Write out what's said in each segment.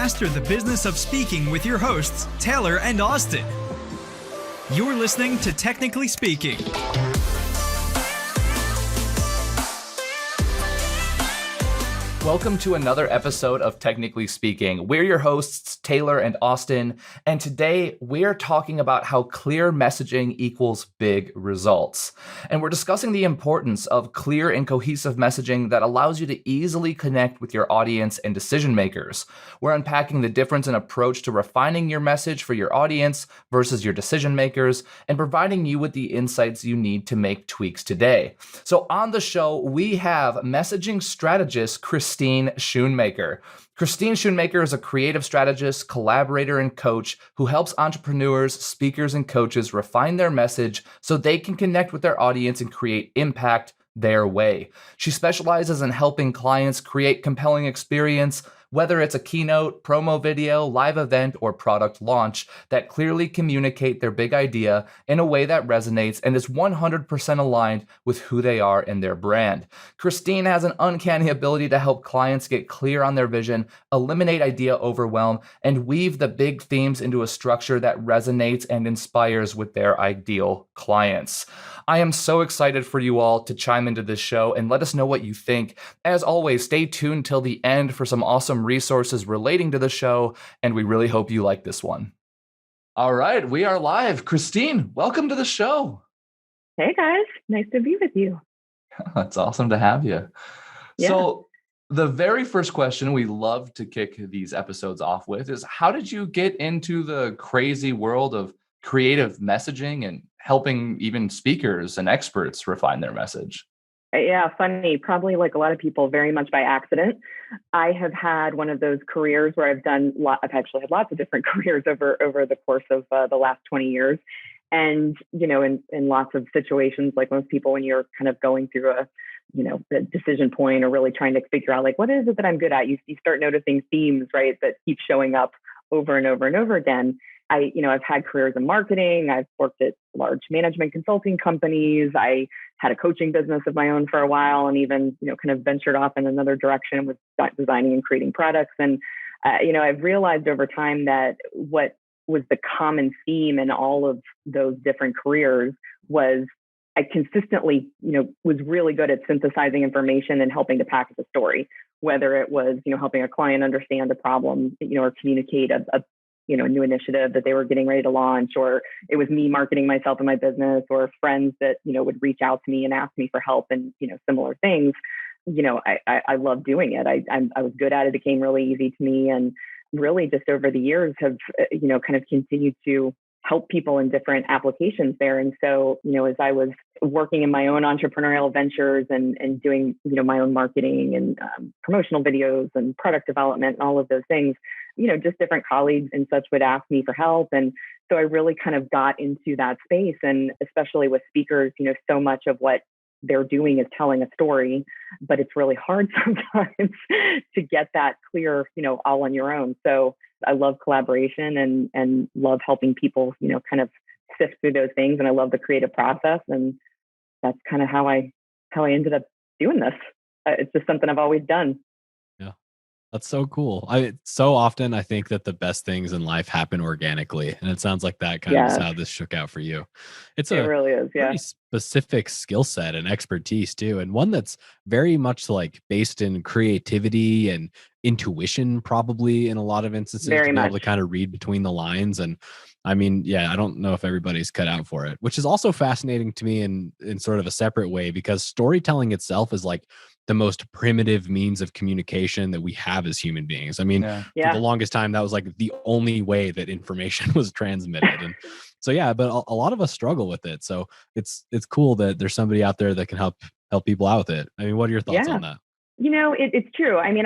Master the business of speaking with your hosts, Taylor and Austin. You're listening to Technically Speaking. Welcome to another episode of Technically Speaking. We're your hosts, Taylor and Austin, and today we're talking about how clear messaging equals big results. And we're discussing the importance of clear and cohesive messaging that allows you to easily connect with your audience and decision makers. We're unpacking the difference in approach to refining your message for your audience versus your decision makers, and providing you with the insights you need to make tweaks today. So on the show, we have messaging strategist Kristine Schoonmaker. Kristine Schoonmaker is a creative strategist, collaborator, and coach who helps entrepreneurs, speakers, and coaches refine their message so they can connect with their audience and create impact their way. She specializes in helping clients create compelling experience, whether it's a keynote, promo video, live event, or product launch, that clearly communicate their big idea in a way that resonates and is 100% aligned with who they are and their brand. Kristine has an uncanny ability to help clients get clear on their vision, eliminate idea overwhelm, and weave the big themes into a structure that resonates and inspires with their ideal clients. I am so excited for you all to chime into this show and let us know what you think. As always, stay tuned till the end for some awesome resources relating to the show, and we really hope you like this one. All right, we are live. Kristine, welcome to the show. Hey guys, nice to be with you. It's awesome to have you. Yeah. So the very first question we love to kick these episodes off with is, how did you get into the crazy world of creative messaging and helping even speakers and experts refine their message? Yeah, funny. Probably like a lot of people, very much by accident. I have had one of those careers where I've actually had lots of different careers over the course of the last 20 years. And, you know, in lots of situations, like most people, when you're kind of going through a decision point or really trying to figure out like, what is it that I'm good at? You start noticing themes, right, that keep showing up over and over and over again. I've had careers in marketing. I've worked at large management consulting companies. I had a coaching business of my own for a while, and even, kind of ventured off in another direction with designing and creating products. And, I've realized over time that what was the common theme in all of those different careers was I consistently, was really good at synthesizing information and helping to package a story, whether it was, helping a client understand a problem, or communicate a new initiative that they were getting ready to launch, or it was me marketing myself and my business, or friends that, would reach out to me and ask me for help and, similar things. I love doing it. I was good at it. It came really easy to me, and really just over the years have, kind of continued to help people in different applications there. And so, as I was working in my own entrepreneurial ventures and doing, my own marketing and promotional videos and product development and all of those things, just different colleagues and such would ask me for help. And so I really kind of got into that space. And especially with speakers, so much of what they're doing is telling a story, but it's really hard sometimes to get that clear, all on your own. So I love collaboration and love helping people, kind of sift through those things. And I love the creative process. And that's kind of how I ended up doing this. It's just something I've always done. Yeah, that's so cool. So often I think that the best things in life happen organically. And it sounds like that kind of is how this shook out for you. It really is. Yeah. Pretty specific skill set and expertise too. And one that's very much like based in creativity and intuition, probably in a lot of instances, very to be much able to kind of read between the lines. And I mean, I don't know if everybody's cut out for it, which is also fascinating to me in sort of a separate way, because storytelling itself is like the most primitive means of communication that we have as human beings. I mean, for the longest time, that was like the only way that information was transmitted. And so, but a lot of us struggle with it. So it's cool that there's somebody out there that can help people out with it. I mean, what are your thoughts on that? It's true. I mean,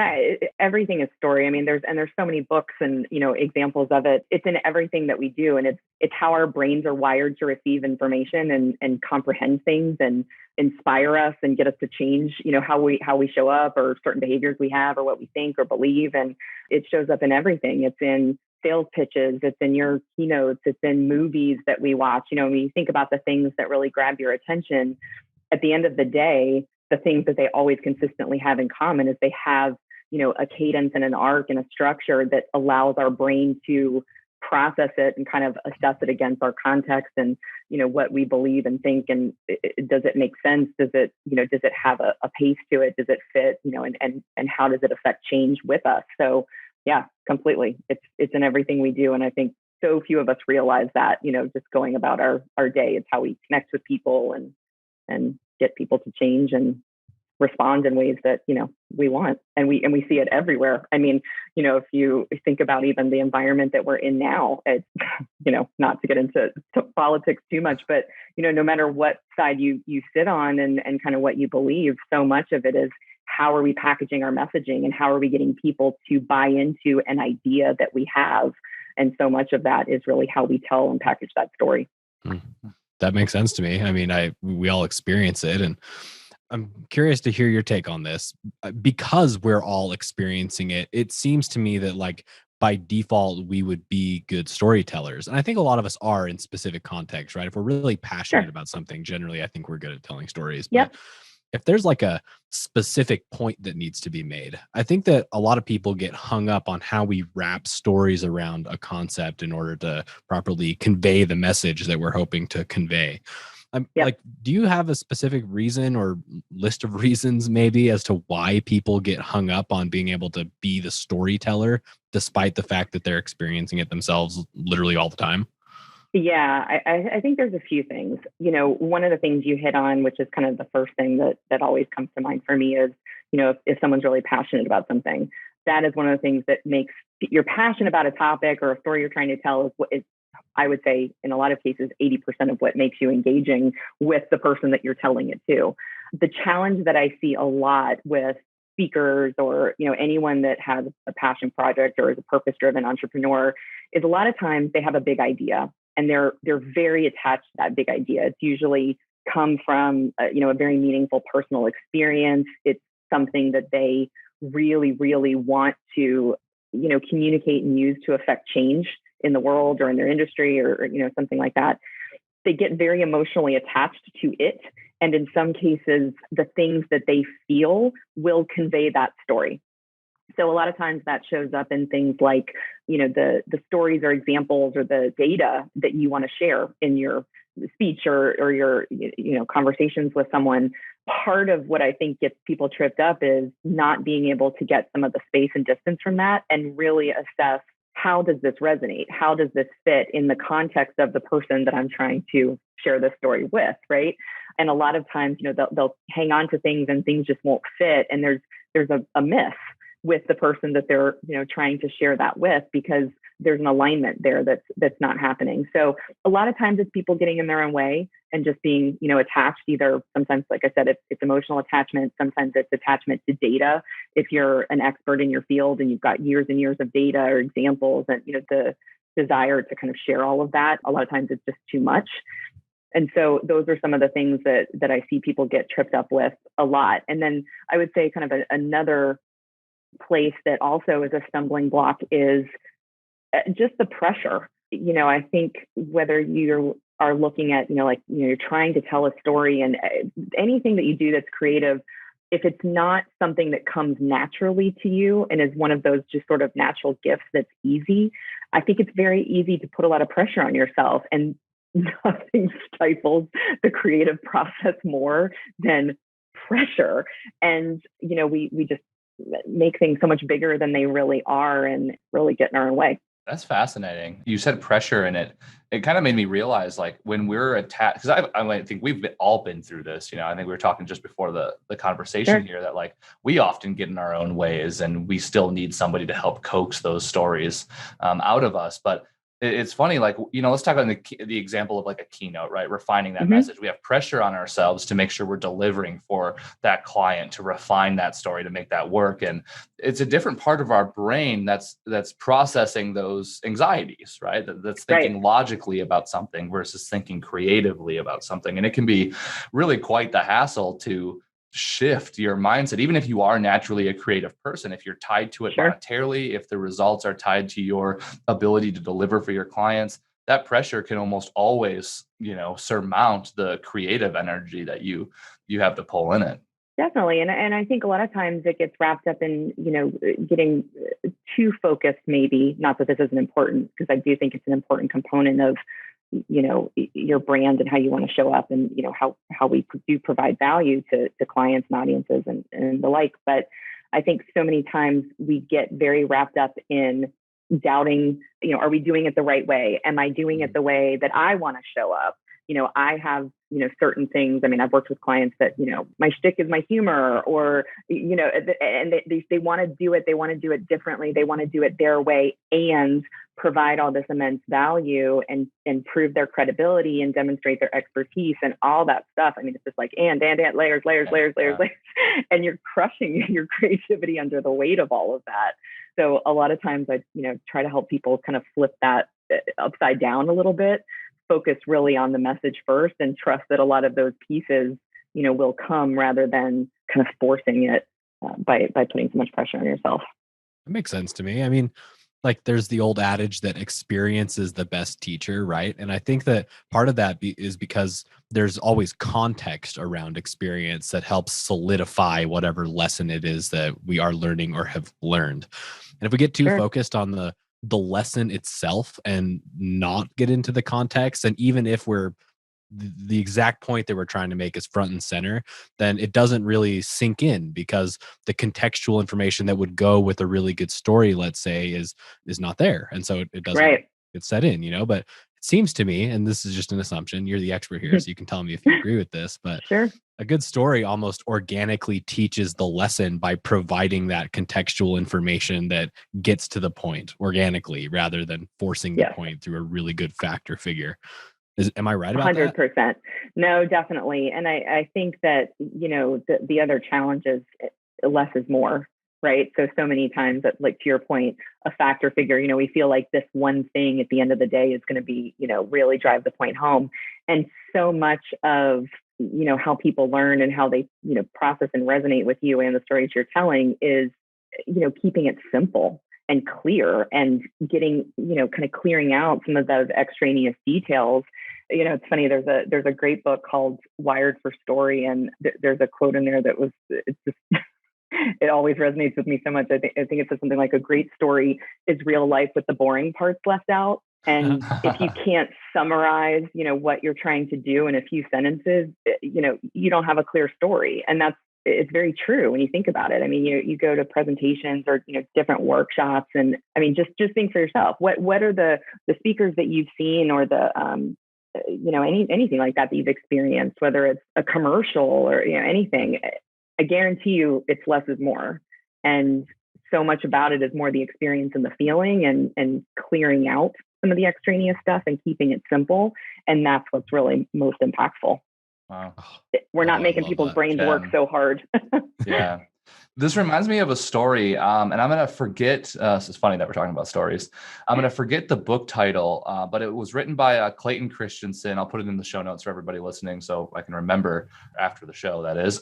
everything is story. I mean, there's so many books and, examples of it. It's in everything that we do. And it's how our brains are wired to receive information and comprehend things and inspire us and get us to change, how we show up, or certain behaviors we have, or what we think or believe. And it shows up in everything. It's in sales pitches, it's in your keynotes, it's in movies that we watch. When you think about the things that really grab your attention, at the end of the day, the things that they always consistently have in common is they have a cadence and an arc and a structure that allows our brain to process it and kind of assess it against our context and, what we believe and think. And does it make sense? Does it have a pace to it? Does it fit, and how does it affect change with us? So yeah, completely. It's in everything we do. And I think so few of us realize that, just going about our day, it's how we connect with people and get people to change and respond in ways that, we want. And we see it everywhere. I mean, if you think about even the environment that we're in now, it's, not to get into politics too much, but, no matter what side you sit on and kind of what you believe, so much of it is how are we packaging our messaging and how are we getting people to buy into an idea that we have? And so much of that is really how we tell and package that story. That makes sense to me. I mean, we all experience it, and I'm curious to hear your take on this because we're all experiencing it. It seems to me that like by default, we would be good storytellers. And I think a lot of us are in specific contexts, right? If we're really passionate about something, generally, I think we're good at telling stories. Yep. But if there's like a specific point that needs to be made, I think that a lot of people get hung up on how we wrap stories around a concept in order to properly convey the message that we're hoping to convey. Like, do you have a specific reason or list of reasons maybe as to why people get hung up on being able to be the storyteller, despite the fact that they're experiencing it themselves literally all the time? Yeah, I think there's a few things. One of the things you hit on, which is kind of the first thing that always comes to mind for me is, if someone's really passionate about something, that is one of the things that makes you're passionate about a topic or a story you're trying to tell is I would say in a lot of cases, 80% of what makes you engaging with the person that you're telling it to. The challenge that I see a lot with speakers or, anyone that has a passion project or is a purpose-driven entrepreneur is a lot of times they have a big idea and they're very attached to that big idea. It's usually come from, a very meaningful personal experience. It's something that they really, really want to, communicate and use to affect change in the world or in their industry or something like that. They get very emotionally attached to it. And in some cases, the things that they feel will convey that story. So a lot of times that shows up in things like, the stories or examples or the data that you want to share in your speech or your, conversations with someone. Part of what I think gets people tripped up is not being able to get some of the space and distance from that and really assess, how does this resonate? How does this fit in the context of the person that I'm trying to share this story with, right? And a lot of times, they'll hang on to things and things just won't fit. And there's a miss with the person that they're, trying to share that with because there's an alignment there that's not happening. So a lot of times it's people getting in their own way and just being, attached. Either sometimes, like I said, it's emotional attachment. Sometimes it's attachment to data. If you're an expert in your field and you've got years and years of data or examples and, the desire to kind of share all of that, a lot of times it's just too much. And so those are some of the things that I see people get tripped up with a lot. And then I would say kind of another place that also is a stumbling block is just the pressure. I think whether you are looking at, you're trying to tell a story and anything that you do that's creative, if it's not something that comes naturally to you and is one of those just sort of natural gifts that's easy, I think it's very easy to put a lot of pressure on yourself, and nothing stifles the creative process more than pressure. And, we just make things so much bigger than they really are and really get in our own way. That's fascinating. You said pressure in it. It kind of made me realize, like, when we're attached, because I think we've all been through this. I think we were talking just before the conversation here that, like, we often get in our own ways and we still need somebody to help coax those stories out of us. But it's funny, like, let's talk about the example of like a keynote, right? Refining that message. We have pressure on ourselves to make sure we're delivering for that client, to refine that story, to make that work. And it's a different part of our brain that's processing those anxieties, right? That's thinking logically about something versus thinking creatively about something. And it can be really quite the hassle to shift your mindset, even if you are naturally a creative person. If you're tied to it monetarily, if the results are tied to your ability to deliver for your clients, that pressure can almost always, surmount the creative energy that you have to pull in it. Definitely. And I think a lot of times it gets wrapped up in, getting too focused, maybe. Not that this isn't important, because I do think it's an important component of, your brand and how you want to show up, and, how we do provide value to clients and audiences and the like. But I think so many times we get very wrapped up in doubting, are we doing it the right way? Am I doing it the way that I want to show up? I have, certain things. I mean, I've worked with clients that, my shtick is my humor, or, and they want to do it. They want to do it differently. They want to do it their way and provide all this immense value and prove their credibility and demonstrate their expertise and all that stuff. I mean, it's just like, and layers, and you're crushing your creativity under the weight of all of that. So a lot of times I, try to help people kind of flip that upside down a little bit, focus really on the message first, and trust that a lot of those pieces, will come, rather than kind of forcing it by putting so much pressure on yourself. It makes sense to me. I mean, like, there's the old adage that experience is the best teacher, right? And I think that part of that is because there's always context around experience that helps solidify whatever lesson it is that we are learning or have learned. And if we get too focused on the lesson itself and not get into the context, and even if we're the exact point that we're trying to make is front and center, then it doesn't really sink in, because the contextual information that would go with a really good story, let's say, is not there. And so it doesn't get set in, but it seems to me, and this is just an assumption, you're the expert here, so you can tell me if you agree with this, but a good story almost organically teaches the lesson by providing that contextual information that gets to the point organically, rather than forcing the point through a really good fact or figure. Am I right about 100%. that? No, definitely. And I think that, the other challenge is less is more, right? So many times that, like, to your point, a fact or figure, we feel like this one thing at the end of the day is going to be, really drive the point home. And so much of, how people learn and how they, process and resonate with you and the stories you're telling is, keeping it simple and clear, and getting, kind of clearing out some of those extraneous details. It's funny, there's a great book called Wired for Story, and there's a quote in there that it's just it always resonates with me so much. I think it says something like, a great story is real life with the boring parts left out. And if you can't summarize, what you're trying to do in a few sentences, you don't have a clear story. And it's very true when you think about it. I mean, you go to presentations or, different workshops, and I mean, just think for yourself, what are the speakers that you've seen, or the, anything like that you've experienced, whether it's a commercial or, anything. I guarantee you it's less is more. And so much about it is more the experience and the feeling, and clearing out some of the extraneous stuff and keeping it simple. And that's what's really most impactful. Wow. We're not making people's brains work so hard. Yeah. This reminds me of a story, and I'm going to forget, it's funny that we're talking about stories. I'm going to forget the book title, but it was written by Clayton Christensen. I'll put it in the show notes for everybody listening so I can remember after the show, that is.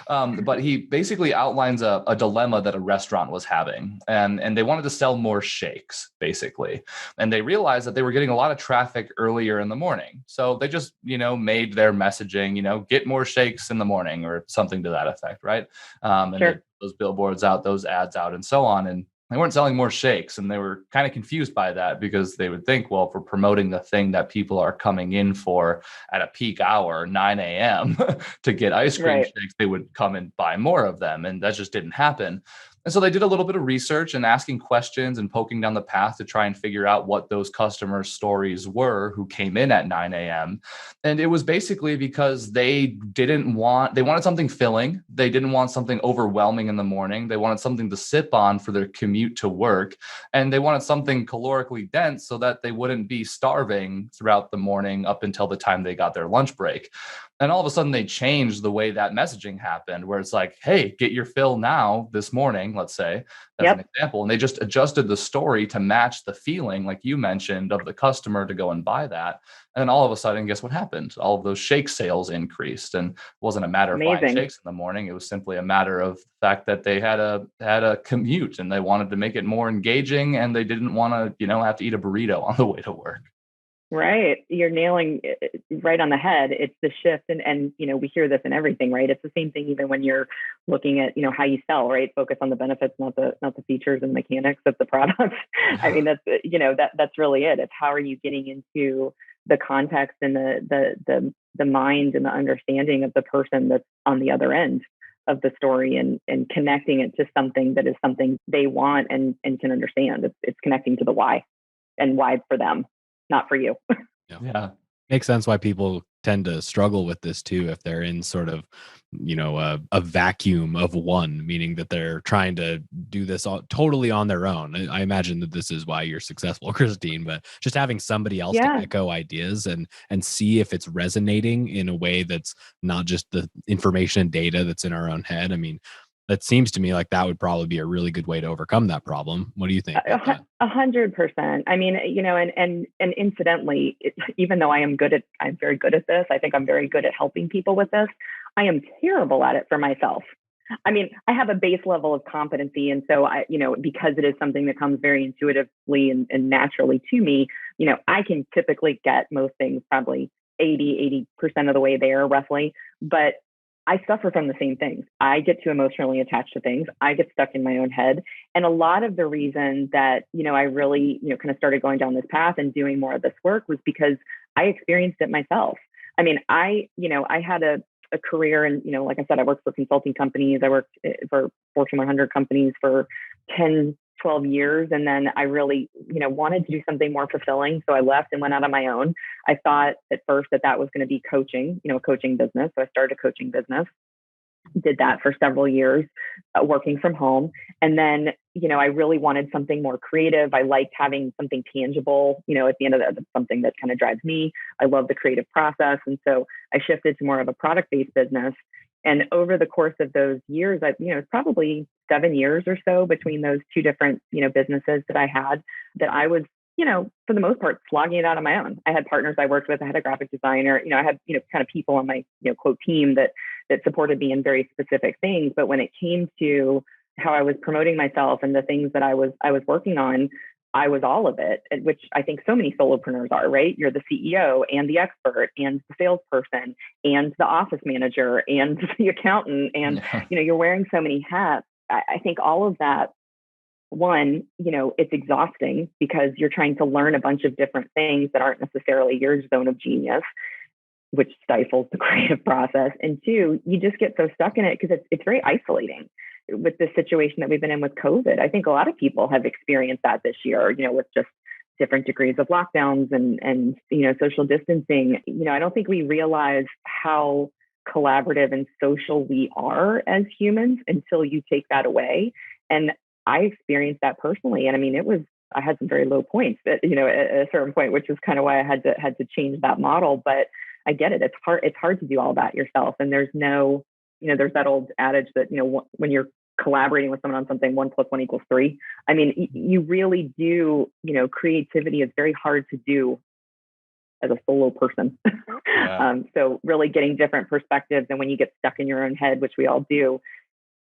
But he basically outlines a dilemma that a restaurant was having, and they wanted to sell more shakes, basically. And they realized that they were getting a lot of traffic earlier in the morning. So they just, made their messaging, get more shakes in the morning, or something to that effect, right? And those billboards out, those ads out, and so on. And they weren't selling more shakes. And they were kind of confused by that, because they would think, well, if we're promoting the thing that people are coming in for at a peak hour, 9 a.m. to get ice cream shakes, they would come and buy more of them. And that just didn't happen. And so they did a little bit of research and asking questions and poking down the path to try and figure out what those customer stories were who came in at 9 a.m. And it was basically because they wanted something filling. They didn't want something overwhelming in the morning. They wanted something to sip on for their commute to work. And they wanted something calorically dense so that they wouldn't be starving throughout the morning up until the time they got their lunch break. And all of a sudden they changed the way that messaging happened, where it's like, hey, get your fill now this morning, let's say, as an example. And they just adjusted the story to match the feeling, like you mentioned, of the customer to go and buy that. And then all of a sudden, guess what happened? All of those shake sales increased. And it wasn't a matter of buying shakes in the morning. It was simply a matter of the fact that they had a commute, and they wanted to make it more engaging, and they didn't want to, have to eat a burrito on the way to work. Right. You're nailing it right on the head. It's the shift. And, we hear this in everything, right? It's the same thing, even when you're looking at, how you sell, right? Focus on the benefits, not the features and mechanics of the product. I mean, that's really it. It's how are you getting into the context and the mind and the understanding of the person that's on the other end of the story, and connecting it to something that is something they want and can understand. It's connecting to the why, and why for them, not for you. Yeah. Yeah. Makes sense why people tend to struggle with this too if they're in sort of a vacuum of one, meaning that they're trying to do this all totally on their own. I imagine that this is why you're successful, Christine, but just having somebody else to Yeah. echo ideas and see if it's resonating in a way that's not just the information and data that's in our own head. I mean, that seems to me like that would probably be a really good way to overcome that problem. What do you think about that? 100%. I mean, and incidentally, even though I'm very good at this. I think I'm very good at helping people with this. I am terrible at it for myself. I mean, I have a base level of competency. And so because it is something that comes very intuitively and naturally to me, I can typically get most things probably 80% of the way there roughly. But I suffer from the same things. I get too emotionally attached to things. I get stuck in my own head. And a lot of the reason that, I really, kind of started going down this path and doing more of this work was because I experienced it myself. I mean, I had a career, and, like I said, I worked for consulting companies. I worked for Fortune 100 companies for 10, 12 years. And then I really, wanted to do something more fulfilling. So I left and went out on my own. I thought at first that was going to be coaching, a coaching business. So I started a coaching business, did that for several years, working from home. And then, I really wanted something more creative. I liked having something tangible, at the end of that, something that kind of drives me. I love the creative process. And so I shifted to more of a product-based business. And over the course of those years, it's probably 7 years or so between those two different, businesses that I had, that I was, for the most part, slogging it out on my own. I had partners I worked with. I had a graphic designer. I had, kind of people on my, quote, team that supported me in very specific things. But when it came to how I was promoting myself and the things that I was working on, I was all of it, which I think so many solopreneurs are, right? You're the CEO and the expert and the salesperson and the office manager and the accountant. And, you're wearing so many hats. I think all of that, one, it's exhausting because you're trying to learn a bunch of different things that aren't necessarily your zone of genius, which stifles the creative process. And two, you just get so stuck in it because it's very isolating. With the situation that we've been in with COVID, I think a lot of people have experienced that this year, with just different degrees of lockdowns and social distancing. I don't think we realize how collaborative and social we are as humans until you take that away. And I experienced that personally. And I mean, I had some very low points at a certain point, which is kind of why I had to change that model. But I get it. It's hard to do all that yourself. And there's no, there's that old adage that, when you're collaborating with someone on something, 1 + 1 = 3. I mean, you really do, creativity is very hard to do as a solo person. Yeah. So really getting different perspectives. And when you get stuck in your own head, which we all do,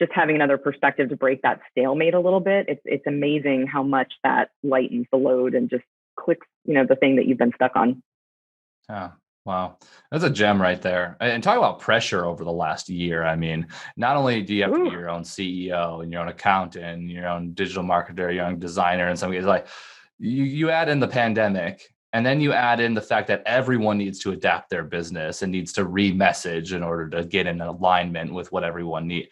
just having another perspective to break that stalemate a little bit, it's amazing how much that lightens the load and just clicks, the thing that you've been stuck on. Yeah. Wow. That's a gem right there. And talk about pressure over the last year. I mean, not only do you have to be your own CEO and your own accountant, your own digital marketer, your own designer, and some ways, like you add in the pandemic, and then you add in the fact that everyone needs to adapt their business and needs to re-message in order to get in alignment with what everyone needs.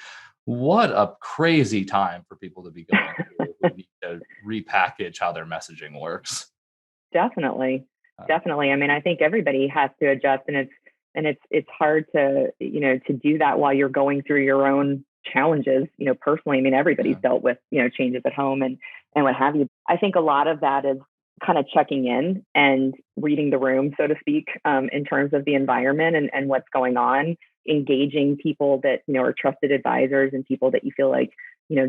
What a crazy time for people to be going through who need to repackage how their messaging works. Definitely. I mean, I think everybody has to adjust, and it's hard to, to do that while you're going through your own challenges, personally. I mean, everybody's dealt with, changes at home and what have you. I think a lot of that is kind of checking in and reading the room, so to speak, in terms of the environment and what's going on, engaging people that, are trusted advisors and people that you feel like,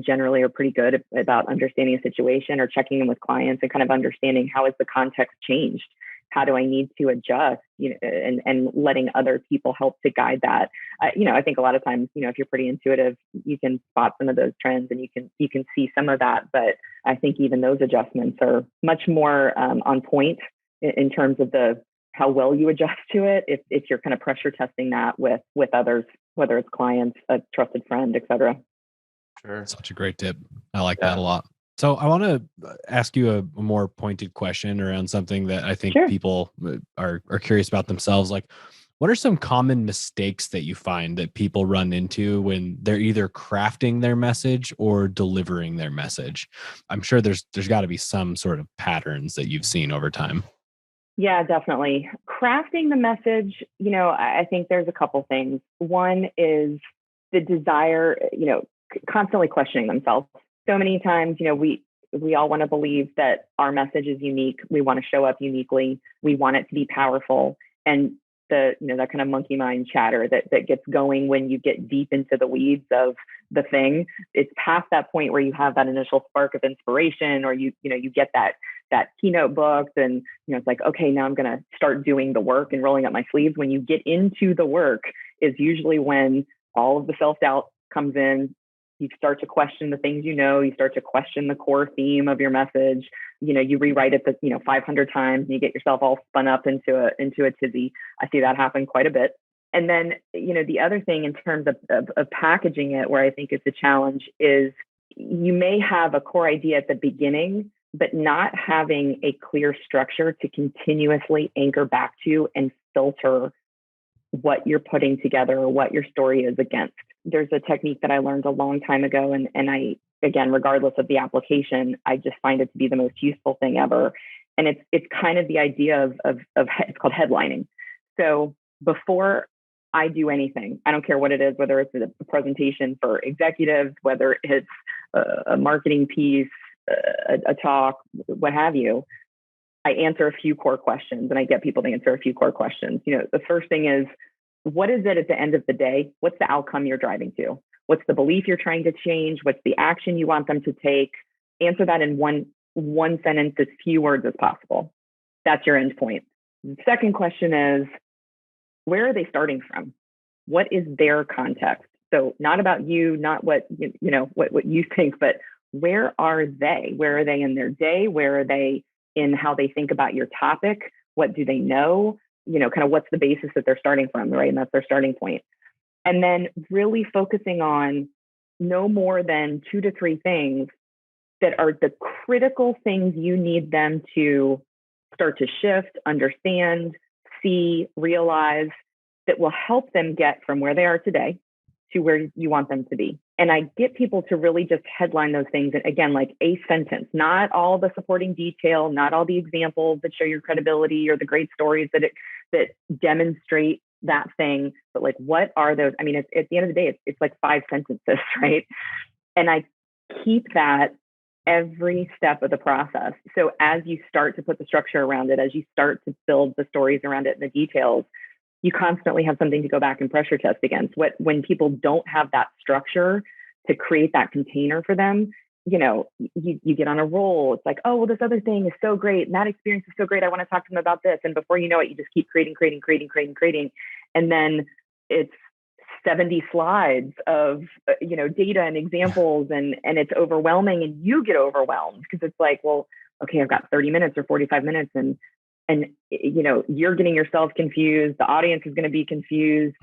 generally are pretty good about understanding a situation, or checking in with clients and kind of understanding how has the context changed. How do I need to adjust, and letting other people help to guide that. I think a lot of times, if you're pretty intuitive, you can spot some of those trends and you can see some of that. But I think even those adjustments are much more on point in terms of how well you adjust to it, if you're kind of pressure testing that with others, whether it's clients, a trusted friend, et cetera. Sure. Such a great tip. I like that a lot. So I want to ask you a more pointed question around something that I think people are curious about themselves. Like, what are some common mistakes that you find that people run into when they're either crafting their message or delivering their message? I'm sure there's got to be some sort of patterns that you've seen over time. Yeah, definitely. Crafting the message, I think there's a couple things. One is the desire, constantly questioning themselves. So many times, we all want to believe that our message is unique. We want to show up uniquely. We want it to be powerful. And that kind of monkey mind chatter that gets going when you get deep into the weeds of the thing. It's past that point where you have that initial spark of inspiration, or you get that keynote booked, and it's like, okay, now I'm going to start doing the work and rolling up my sleeves. When you get into the work is usually when all of the self-doubt comes in. You start to question the things, you start to question the core theme of your message. You rewrite it 500 times and you get yourself all spun up into a tizzy. I see that happen quite a bit. And then, the other thing in terms of packaging it, where I think it's a challenge, is you may have a core idea at the beginning, but not having a clear structure to continuously anchor back to and filter what you're putting together or what your story is against. There's a technique that I learned a long time ago, and I, again, regardless of the application, I just find it to be the most useful thing ever. And it's kind of the idea of it's called headlining. So before I do anything, I don't care what it is, whether it's a presentation for executives, whether it's a marketing piece, a talk, what have you, I answer a few core questions, and I get people to answer a few core questions. The first thing is, what is it at the end of the day? What's the outcome you're driving to? What's the belief you're trying to change? What's the action you want them to take? Answer that in one sentence, as few words as possible. That's your end point. The second question is, where are they starting from? What is their context? So not about you, not what what you think, but where are they? Where are they in their day? Where are they in how they think about your topic? What do they know? Kind of what's the basis that they're starting from, right? And that's their starting point. And then really focusing on no more than 2 to 3 things that are the critical things you need them to start to shift, understand, see, realize, that will help them get from where they are today to where you want them to be. And I get people to really just headline those things. And again, like a sentence, not all the supporting detail, not all the examples that show your credibility or the great stories that demonstrate that thing. But like, what are those? I mean, at the end of the day, it's like 5 sentences, right? And I keep that every step of the process. So as you start to put the structure around it, as you start to build the stories around it and the details, you constantly have something to go back and pressure test against. When people don't have that structure to create that container for them, you get on a roll. It's like, oh, well, this other thing is so great, and that experience is so great, I want to talk to them about this. And before you know it, you just keep creating. And then it's 70 slides of, data and examples, and it's overwhelming, and you get overwhelmed because it's like, well, okay, I've got 30 minutes or 45 minutes, and you're getting yourself confused. The audience is going to be confused,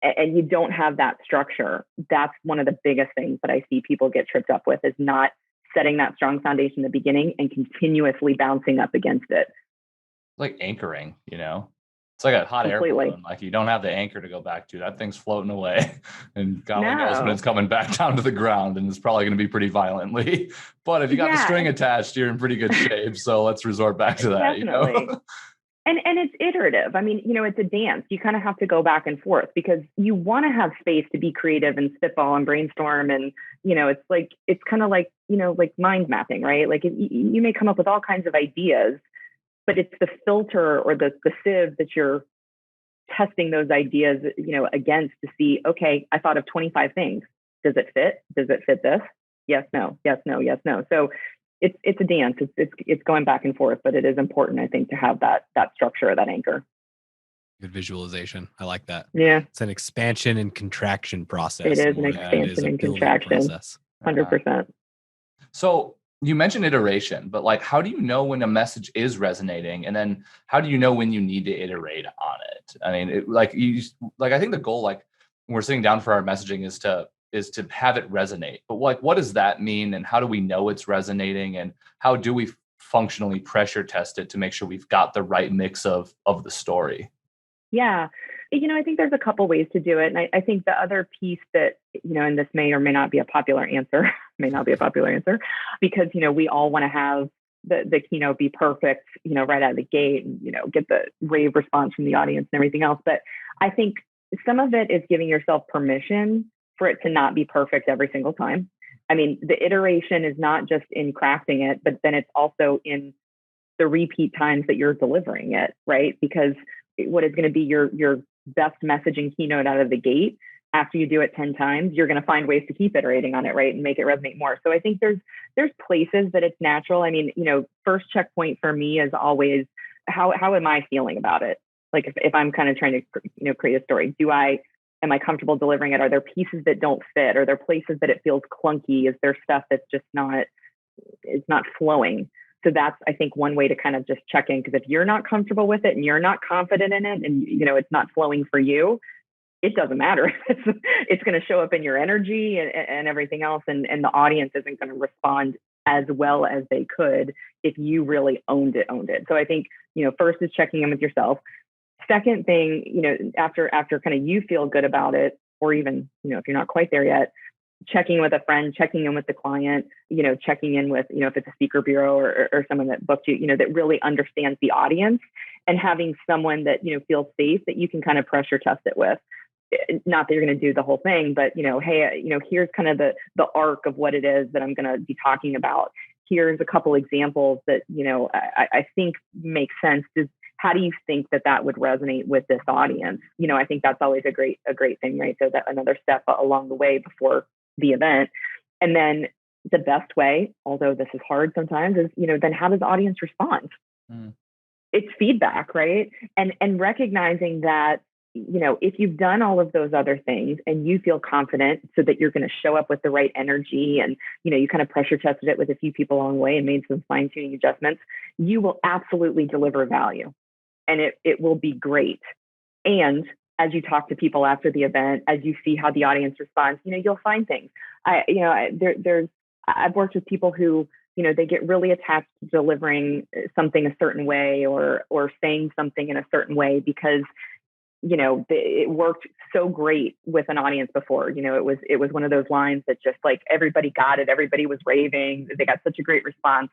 and you don't have that structure. That's one of the biggest things that I see people get tripped up with, is not setting that strong foundation in the beginning and continuously bouncing up against it. Like anchoring, it's like a hot air balloon. Like, you don't have the anchor to go back to. That thing's floating away, and God only knows when it's coming back down to the ground, and it's probably going to be pretty violently. But if you got the string attached, you're in pretty good shape. So let's resort back to that. Definitely. And it's iterative. I mean, it's a dance. You kind of have to go back and forth because you want to have space to be creative and spitball and brainstorm. And, it's kind of like, like mind mapping, right? Like you may come up with all kinds of ideas, but it's the filter or the sieve that you're testing those ideas, against to see, okay, I thought of 25 things. Does it fit? Does it fit this? Yes, no, yes, no, yes, no. So it's a dance. It's going back and forth, but it is important, I think, to have that structure or that anchor. Good visualization. I like that. Yeah. It's an expansion and contraction process. It is an expansion and contraction. Process. 100%. So You mentioned iteration, but like, how do you know when a message is resonating? And then how do you know when you need to iterate on it? I mean, I think the goal, like when we're sitting down for our messaging is to have it resonate. But like, what does that mean? And how do we know it's resonating? And how do we functionally pressure test it to make sure we've got the right mix of the story? Yeah. I think there's a couple ways to do it. And I think the other piece that, and this may or may not be a popular answer, because, we all want to have the keynote be perfect, right out of the gate and, get the rave response from the audience and everything else. But I think some of it is giving yourself permission for it to not be perfect every single time. I mean, the iteration is not just in crafting it, but then it's also in the repeat times that you're delivering it, right? Because what is going to be your best messaging keynote out of the gate, after you do it 10 times, you're going to find ways to keep iterating on it, right? And make it resonate more. So I think there's places that it's natural. I mean, first checkpoint for me is always, how am I feeling about it? Like if I'm kind of trying to, create a story, am I comfortable delivering it? Are there pieces that don't fit? Are there places that it feels clunky? Is there stuff that's just it's not flowing? So that's, I think, one way to kind of just check in, because if you're not comfortable with it and you're not confident in it and, it's not flowing for you, it doesn't matter. It's going to show up in your energy and everything else. And the audience isn't going to respond as well as they could if you really owned it. So I think, first is checking in with yourself. Second thing, after kind of you feel good about it, or even, if you're not quite there yet, checking with a friend, checking in with the client, checking in with, if it's a speaker bureau or someone that booked you, that really understands the audience, and having someone that, feels safe that you can kind of pressure test it with. Not that you're going to do the whole thing, but, hey, here's kind of the arc of what it is that I'm going to be talking about. Here's a couple examples that, I think make sense. How do you think that would resonate with this audience? I think that's always a great thing, right? So that another step along the way before the event. And then the best way, although this is hard sometimes, is, then how does the audience respond? It's feedback, right? And recognizing that, if you've done all of those other things and you feel confident so that you're going to show up with the right energy, and, you kind of pressure tested it with a few people along the way and made some fine tuning adjustments, you will absolutely deliver value, and it will be great. And as you talk to people after the event, as you see how the audience responds, you'll find things. I've worked with people who, they get really attached to delivering something a certain way or saying something in a certain way because, it worked so great with an audience before. It was one of those lines that just like everybody got it. Everybody was raving. They got such a great response.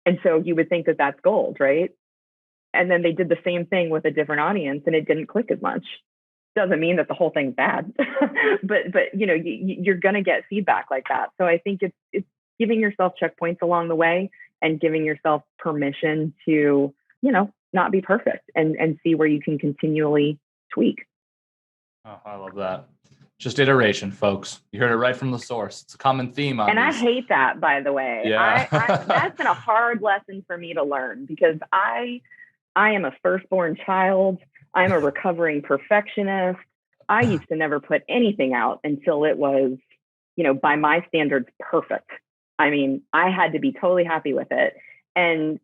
And so you would think that that's gold, right? And then they did the same thing with a different audience and it didn't click as much. Doesn't mean that the whole thing's bad, but you're going to get feedback like that. So I think it's giving yourself checkpoints along the way and giving yourself permission to, not be perfect and see where you can continually tweak. Oh, I love that. Just iteration, folks. You heard it right from the source. It's a common theme on I hate that, by the way. Yeah. That's been a hard lesson for me to learn because I am a firstborn child. I'm a recovering perfectionist. I used to never put anything out until it was, by my standards, perfect. I mean, I had to be totally happy with it. And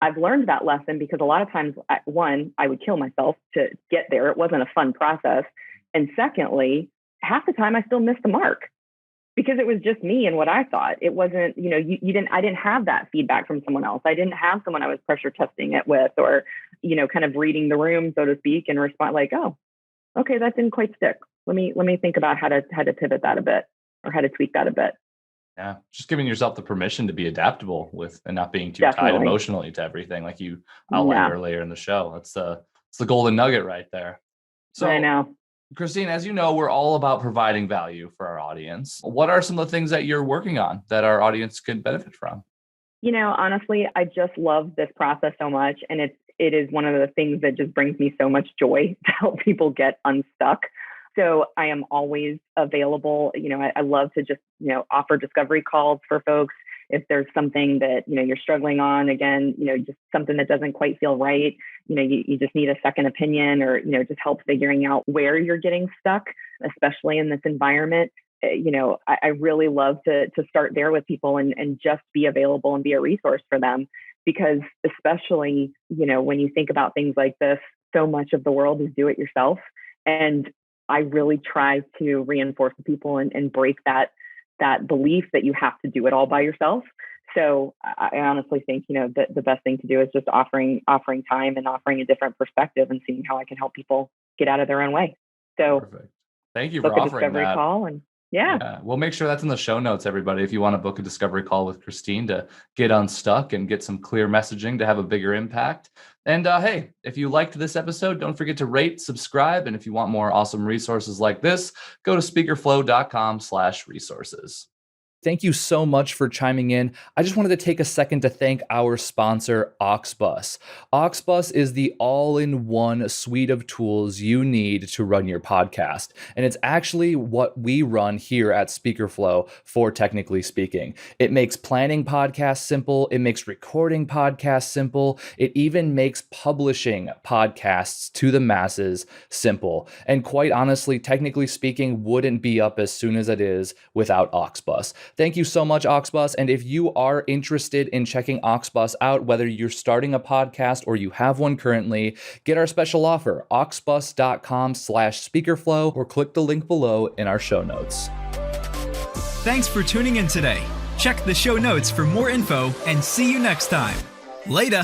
I've learned that lesson because a lot of times, one, I would kill myself to get there. It wasn't a fun process. And secondly, half the time I still missed the mark because it was just me and what I thought. It wasn't, I didn't have that feedback from someone else. I didn't have someone I was pressure testing it with or, kind of reading the room, so to speak, and respond like, oh, okay, that didn't quite stick. Let me think about how to pivot that a bit or how to tweak that a bit. Yeah, just giving yourself the permission to be adaptable with and not being too Definitely. tied emotionally to everything, like you outlined earlier in the show. It's the golden nugget right there. So I know. Kristine, as you know, we're all about providing value for our audience. What are some of the things that you're working on that our audience can benefit from? Honestly, I just love this process so much. And it is one of the things that just brings me so much joy to help people get unstuck. So I am always available. I love to just, offer discovery calls for folks. If there's something that, you're struggling on, again, just something that doesn't quite feel right, you just need a second opinion or, just help figuring out where you're getting stuck, especially in this environment. I really love to start there with people and just be available and be a resource for them, because especially, when you think about things like this, so much of the world is do it yourself. And I really try to reinforce with people and break that belief that you have to do it all by yourself. So I honestly think, the best thing to do is just offering time and offering a different perspective and seeing how I can help people get out of their own way. So Perfect. Thank you book for a offering discovery that. call, and yeah. We'll make sure that's in the show notes, everybody, if you want to book a discovery call with Kristine to get unstuck and get some clear messaging to have a bigger impact. And hey, if you liked this episode, don't forget to rate, subscribe. And if you want more awesome resources like this, go to speakerflow.com/resources. Thank you so much for chiming in. I just wanted to take a second to thank our sponsor, Auxbus. Auxbus is the all-in-one suite of tools you need to run your podcast. And it's actually what we run here at SpeakerFlow for Technically Speaking. It makes planning podcasts simple. It makes recording podcasts simple. It even makes publishing podcasts to the masses simple. And quite honestly, Technically Speaking wouldn't be up as soon as it is without Auxbus. Thank you so much, Auxbus. And if you are interested in checking Auxbus out, whether you're starting a podcast or you have one currently, get our special offer, auxbus.com/speakerflow, or click the link below in our show notes. Thanks for tuning in today. Check the show notes for more info and see you next time. Later.